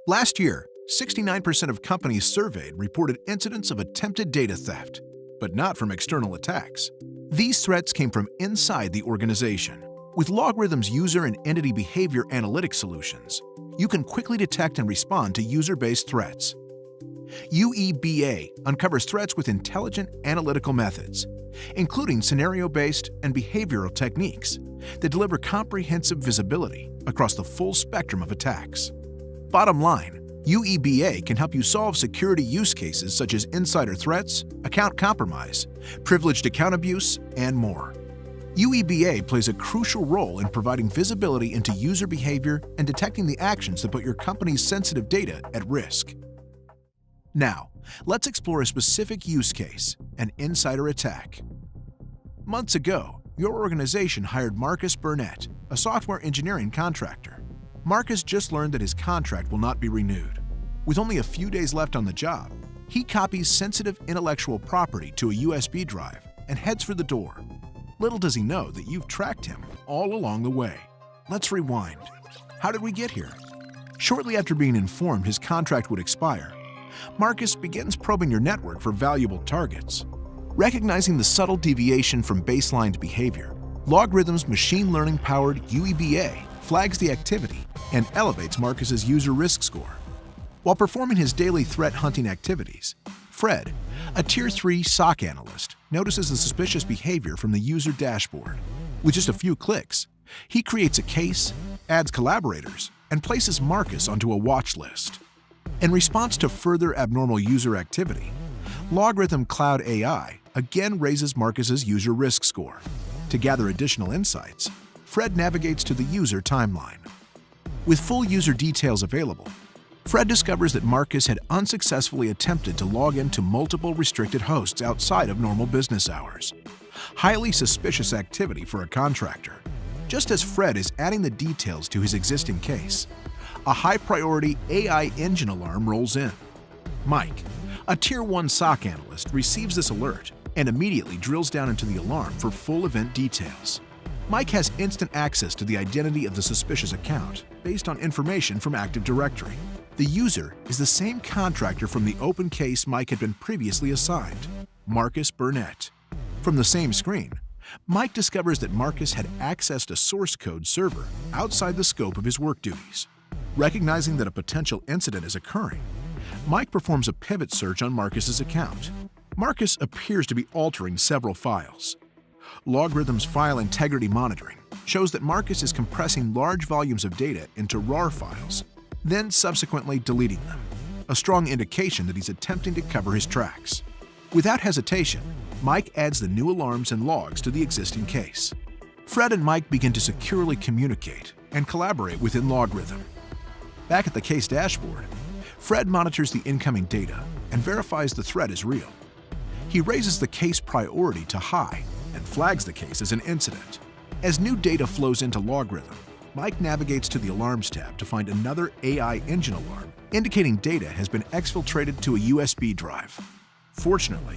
Last year, 69% of companies surveyed reported incidents of attempted data theft, but not from external attacks. These threats came from inside the organization. With LogRhythm's user and entity behavior analytics solutions, you can quickly detect and respond to user-based threats. UEBA uncovers threats with intelligent analytical methods, including scenario-based and behavioral techniques that deliver comprehensive visibility across the full spectrum of attacks. Bottom line, UEBA can help you solve security use cases such as insider threats, account compromise, privileged account abuse, and more. UEBA plays a crucial role in providing visibility into user behavior and detecting the actions that put your company's sensitive data at risk. Now, let's explore a specific use case, an insider attack. Months ago, your organization hired Marcus Burnett, a software engineering contractor. Marcus just learned that his contract will not be renewed. With only a few days left on the job, he copies sensitive intellectual property to a USB drive and heads for the door. Little does he know that you've tracked him all along the way. Let's rewind. How did we get here? Shortly after being informed his contract would expire, Marcus begins probing your network for valuable targets. Recognizing the subtle deviation from baseline behavior, LogRhythm's machine learning-powered UEBA flags the activity and elevates Marcus's user risk score. While performing his daily threat hunting activities, Fred, a Tier 3 SOC analyst, notices the suspicious behavior from the user dashboard. With just a few clicks, he creates a case, adds collaborators, and places Marcus onto a watch list. In response to further abnormal user activity, LogRhythm Cloud AI again raises Marcus's user risk score. To gather additional insights, Fred navigates to the user timeline. With full user details available, Fred discovers that Marcus had unsuccessfully attempted to log into multiple restricted hosts outside of normal business hours. Highly suspicious activity for a contractor. Just as Fred is adding the details to his existing case, a high-priority AI engine alarm rolls in. Mike, a Tier 1 SOC analyst, receives this alert and immediately drills down into the alarm for full event details. Mike has instant access to the identity of the suspicious account based on information from Active Directory. The user is the same contractor from the open case Mike had been previously assigned, Marcus Burnett. From the same screen, Mike discovers that Marcus had accessed a source code server outside the scope of his work duties. Recognizing that a potential incident is occurring, Mike performs a pivot search on Marcus's account. Marcus appears to be altering several files. LogRhythm's file integrity monitoring shows that Marcus is compressing large volumes of data into RAR files, then subsequently deleting them, a strong indication that he's attempting to cover his tracks. Without hesitation, Mike adds the new alarms and logs to the existing case. Fred and Mike begin to securely communicate and collaborate within LogRhythm. Back at the case dashboard, Fred monitors the incoming data and verifies the threat is real. He raises the case priority to high and flags the case as an incident. As new data flows into LogRhythm, Mike navigates to the Alarms tab to find another AI engine alarm, indicating data has been exfiltrated to a USB drive. Fortunately,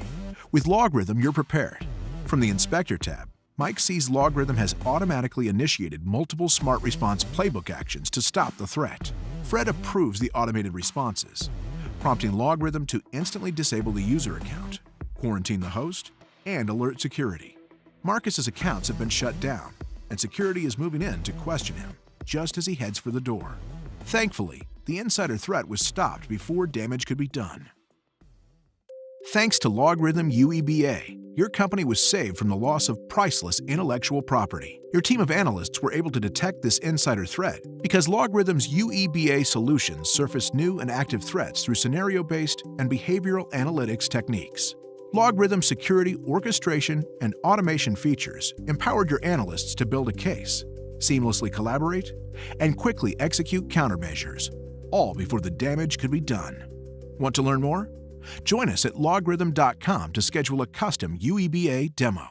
with LogRhythm, you're prepared. From the Inspector tab, Mike sees LogRhythm has automatically initiated multiple Smart Response playbook actions to stop the threat. Fred approves the automated responses, prompting LogRhythm to instantly disable the user account, quarantine the host, and alert security. Marcus's accounts have been shut down, and security is moving in to question him just as he heads for the door. Thankfully, the insider threat was stopped before damage could be done. Thanks to LogRhythm UEBA, your company was saved from the loss of priceless intellectual property. Your team of analysts were able to detect this insider threat because LogRhythm's UEBA solutions surface new and active threats through scenario-based and behavioral analytics techniques. LogRhythm security, orchestration, and automation features empowered your analysts to build a case, seamlessly collaborate, and quickly execute countermeasures, all before the damage could be done. Want to learn more? Join us at logrhythm.com to schedule a custom UEBA demo.